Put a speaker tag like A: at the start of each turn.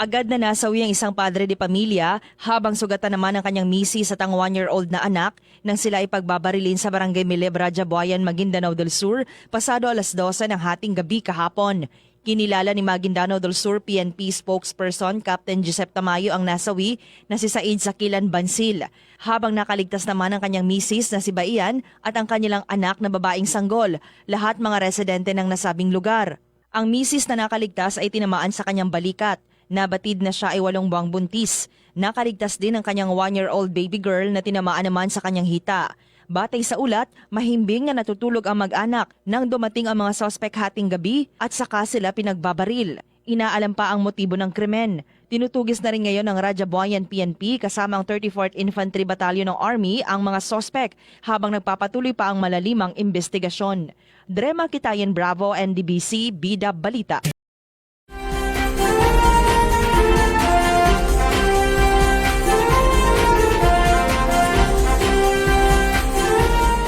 A: Agad na nasawi ang isang padre de pamilya habang sugatan naman ang kanyang misis at ang 1-year-old na anak nang sila ipagbabarilin sa barangay Milebra, Jabuayan, Maguindanao del Sur pasado alas 12 ng hating gabi kahapon. Kinilala ni Maguindanao del Sur PNP spokesperson Captain Giuseppe Tamayo ang nasawi na si Said Sakilan Bansil, habang nakaligtas naman ang kanyang misis na si Baian at ang kanilang anak na babaeng sanggol, lahat mga residente ng nasabing lugar. Ang misis na nakaligtas ay tinamaan sa kanyang balikat. Nabatid na siya ay 8 buwang buntis. Nakaligtas din ang kanyang 1-year-old baby girl na tinamaan naman sa kanyang hita. Batay sa ulat, mahimbing na natutulog ang mag-anak nang dumating ang mga sospek hating gabi at saka sila pinagbabaril. Inaalam pa ang motibo ng krimen. Tinutugis na rin ngayon ng Rajabuayan PNP kasama ang 34th Infantry Battalion ng Army ang mga sospek habang nagpapatuloy pa ang malalimang investigasyon. Drema Kitayan Bravo, NDBC, Bida Balita.